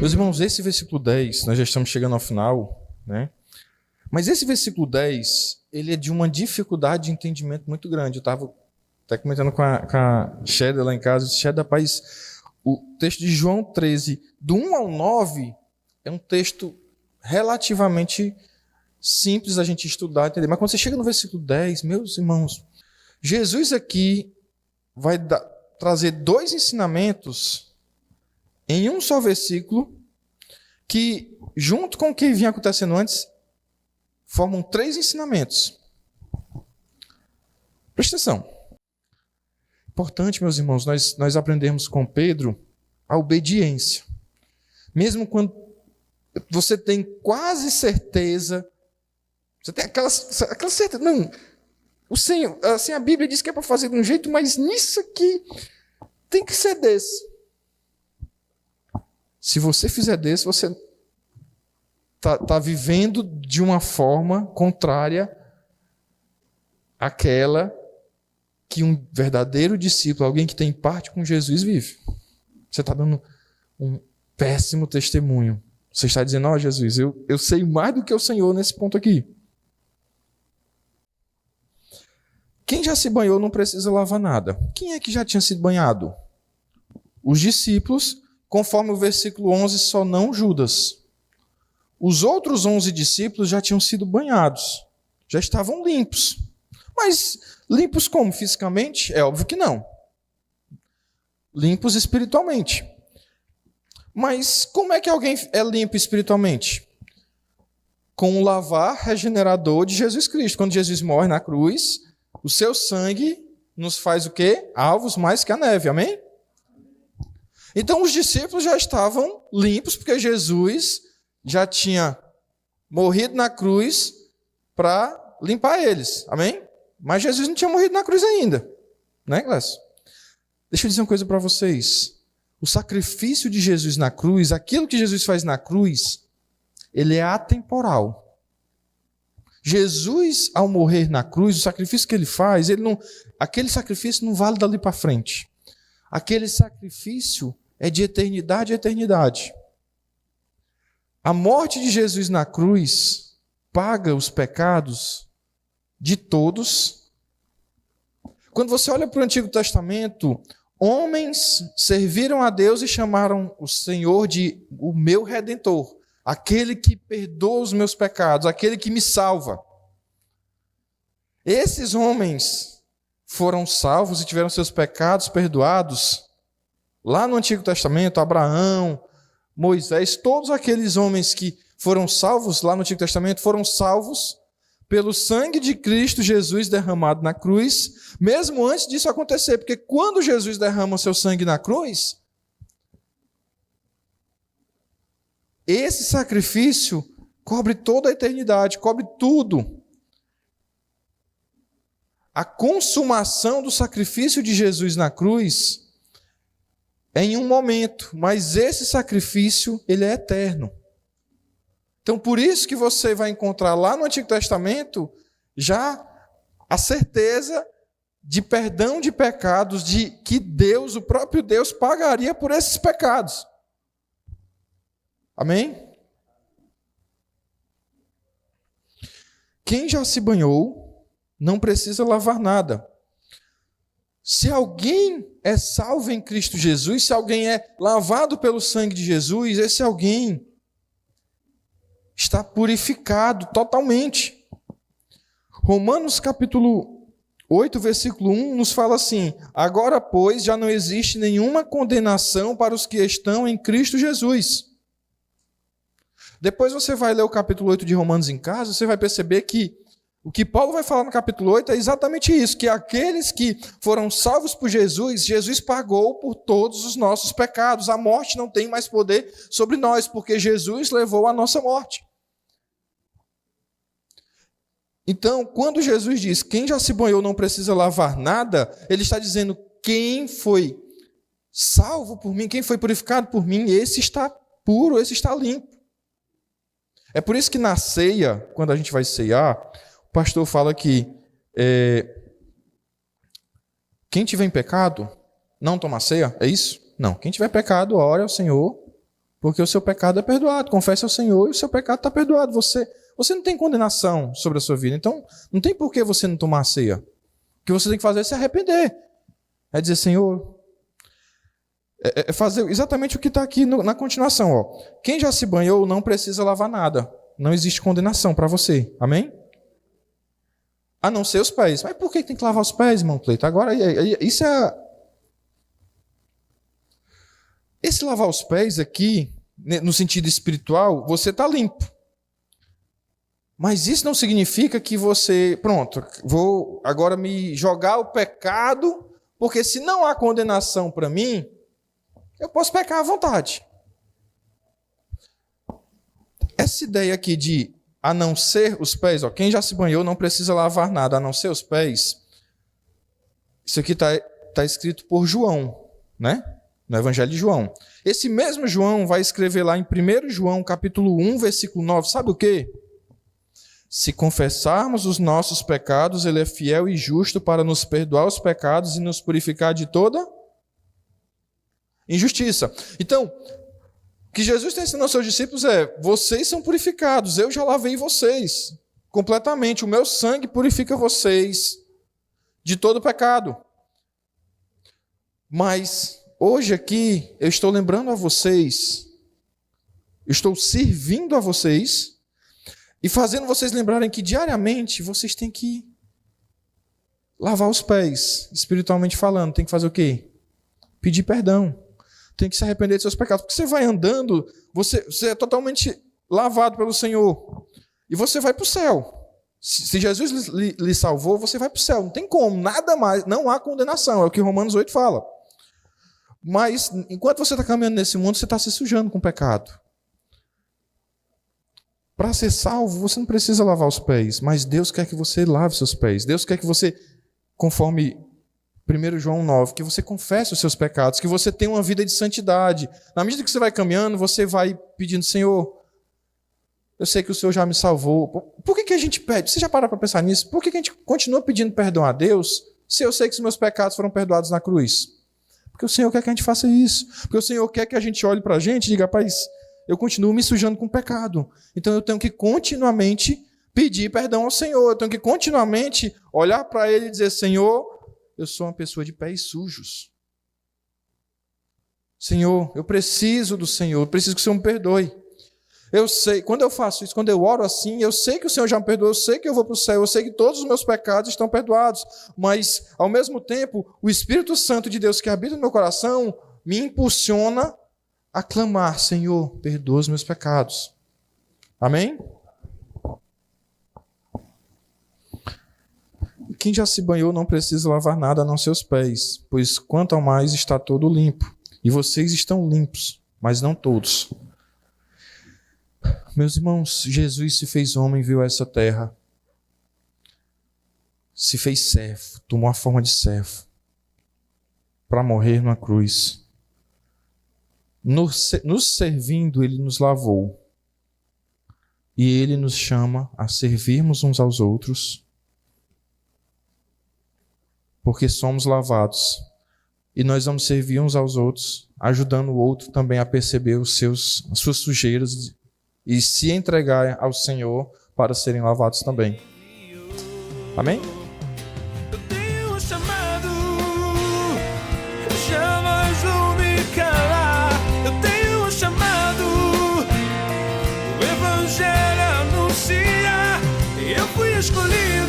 Meus irmãos, esse versículo 10, nós já estamos chegando ao final, né? Mas esse versículo 10, ele é de uma dificuldade de entendimento muito grande. Eu estava até comentando com a Shéda lá em casa, Shéda, rapaz, o texto de João 13, do 1 ao 9, é um texto relativamente simples a gente estudar e entender. Mas quando você chega no versículo 10, meus irmãos, Jesus aqui vai trazer dois ensinamentos em um só versículo que, junto com o que vinha acontecendo antes, formam três ensinamentos. Presta atenção. Importante, meus irmãos, nós aprendemos com Pedro a obediência. Mesmo quando você tem quase certeza, você tem aquela certeza, não, o Senhor, assim, a Bíblia diz que é para fazer de um jeito, mas nisso aqui tem que ser desse. Se você fizer desse, você está vivendo de uma forma contrária àquela que um verdadeiro discípulo, alguém que tem parte com Jesus, vive. Você está dando um péssimo testemunho. Você está dizendo, ó, Jesus, eu sei mais do que o Senhor nesse ponto aqui. Quem já se banhou não precisa lavar nada. Quem é que já tinha sido banhado? Os discípulos, conforme o versículo 11, só não Judas. Os outros 11 discípulos já tinham sido banhados. Já estavam limpos. Mas limpos como? Fisicamente? É óbvio que não. Limpos espiritualmente. Mas como é que alguém é limpo espiritualmente? Com o lavar regenerador de Jesus Cristo. Quando Jesus morre na cruz, o seu sangue nos faz o quê? Alvos mais que a neve, amém? Então os discípulos já estavam limpos, porque Jesus já tinha morrido na cruz para limpar eles, amém? Mas Jesus não tinha morrido na cruz ainda, né, Glécio? Deixa eu dizer uma coisa para vocês. O sacrifício de Jesus na cruz, aquilo que Jesus faz na cruz, ele é atemporal. Jesus, ao morrer na cruz, o sacrifício que ele faz, aquele sacrifício não vale dali para frente. Aquele sacrifício é de eternidade a eternidade. A morte de Jesus na cruz paga os pecados de todos. Quando você olha para o Antigo Testamento, homens serviram a Deus e chamaram o Senhor de o meu Redentor, aquele que perdoa os meus pecados, aquele que me salva. Esses homens foram salvos e tiveram seus pecados perdoados lá no Antigo Testamento. Abraão, Moisés, todos aqueles homens que foram salvos lá no Antigo Testamento foram salvos pelo sangue de Cristo Jesus derramado na cruz, mesmo antes disso acontecer, porque quando Jesus derrama o seu sangue na cruz, esse sacrifício cobre toda a eternidade, cobre tudo. A consumação do sacrifício de Jesus na cruz é em um momento, mas esse sacrifício, ele é eterno. Então, por isso que você vai encontrar lá no Antigo Testamento já a certeza de perdão de pecados, de que Deus, o próprio Deus, pagaria por esses pecados. Amém? Quem já se banhou não precisa lavar nada. Se alguém é salvo em Cristo Jesus, se alguém é lavado pelo sangue de Jesus, esse alguém está purificado totalmente. Romanos capítulo 8, versículo 1 nos fala assim: agora, pois, já não existe nenhuma condenação para os que estão em Cristo Jesus. Depois você vai ler o capítulo 8 de Romanos em casa, você vai perceber que o que Paulo vai falar no capítulo 8 é exatamente isso, que aqueles que foram salvos por Jesus, Jesus pagou por todos os nossos pecados. A morte não tem mais poder sobre nós, porque Jesus levou a nossa morte. Então, quando Jesus diz, quem já se banhou não precisa lavar nada, ele está dizendo, quem foi salvo por mim, quem foi purificado por mim, esse está puro, esse está limpo. É por isso que na ceia, quando a gente vai ceiar, o pastor fala que quem tiver em pecado, não toma ceia, é isso? Não, quem tiver pecado, ore ao Senhor Porque o seu pecado é perdoado. Confesse ao Senhor e o seu pecado está perdoado. Você não tem condenação sobre a sua vida. Então, não tem por que você não tomar a ceia. O que você tem que fazer é se arrepender. É dizer, Senhor... É fazer exatamente o que está aqui na continuação. Ó. Quem já se banhou não precisa lavar nada. Não existe condenação para você. Amém? A não ser os pés. Mas por que tem que lavar os pés, irmão Cleito? Agora, isso é... Esse lavar os pés aqui, no sentido espiritual, você está limpo. Mas isso não significa que você... Pronto, vou agora me jogar o pecado, porque se não há condenação para mim... Eu posso pecar à vontade. Essa ideia aqui de a não ser os pés, ó, quem já se banhou não precisa lavar nada, a não ser os pés. Isso aqui está escrito por João, né? No Evangelho de João. Esse mesmo João vai escrever lá em 1 João, capítulo 1, versículo 9, sabe o quê? Se confessarmos os nossos pecados, ele é fiel e justo para nos perdoar os pecados e nos purificar de toda injustiça. Então, o que Jesus está ensinando aos seus discípulos é: vocês são purificados, eu já lavei vocês completamente, o meu sangue purifica vocês de todo pecado. Mas hoje aqui eu estou lembrando a vocês, eu estou servindo a vocês e fazendo vocês lembrarem que diariamente vocês têm que lavar os pés, espiritualmente falando. Tem que fazer o quê? Pedir perdão. Tem que se arrepender de seus pecados. Porque você vai andando, você é totalmente lavado pelo Senhor. E você vai para o céu. Se Jesus lhe salvou, você vai para o céu. Não tem como, nada mais. Não há condenação. É o que Romanos 8 fala. Mas, enquanto você está caminhando nesse mundo, você está se sujando com o pecado. Para ser salvo, você não precisa lavar os pés. Mas Deus quer que você lave seus pés. Deus quer que você, conforme 1 João 9, que você confesse os seus pecados, que você tenha uma vida de santidade. Na medida que você vai caminhando, você vai pedindo, Senhor, eu sei que o Senhor já me salvou. Por que a gente pede? Você já parou para pensar nisso? Por que a gente continua pedindo perdão a Deus, se eu sei que os meus pecados foram perdoados na cruz? Porque o Senhor quer que a gente faça isso. Porque o Senhor quer que a gente olhe para a gente e diga, rapaz, eu continuo me sujando com o pecado. Então eu tenho que continuamente pedir perdão ao Senhor. Eu tenho que continuamente olhar para Ele e dizer, Senhor, eu sou uma pessoa de pés sujos. Senhor, eu preciso do Senhor, eu preciso que o Senhor me perdoe. Eu sei, quando eu faço isso, quando eu oro assim, eu sei que o Senhor já me perdoou, eu sei que eu vou para o céu, eu sei que todos os meus pecados estão perdoados, mas, ao mesmo tempo, o Espírito Santo de Deus que habita no meu coração me impulsiona a clamar, Senhor, perdoa os meus pecados. Amém? Quem já se banhou não precisa lavar nada a não seus pés, pois quanto ao mais está todo limpo. E vocês estão limpos, mas não todos. Meus irmãos, Jesus se fez homem, viu essa terra. Se fez servo, tomou a forma de servo, para morrer na cruz. Nos servindo, ele nos lavou. E ele nos chama a servirmos uns aos outros, porque somos lavados. E nós vamos servir uns aos outros, ajudando o outro também a perceber as suas sujeiras e se entregar ao Senhor para serem lavados também. Amém? Eu tenho um chamado, chamas vão me calar. Eu tenho um chamado, o Evangelho anuncia. Eu fui escolhido.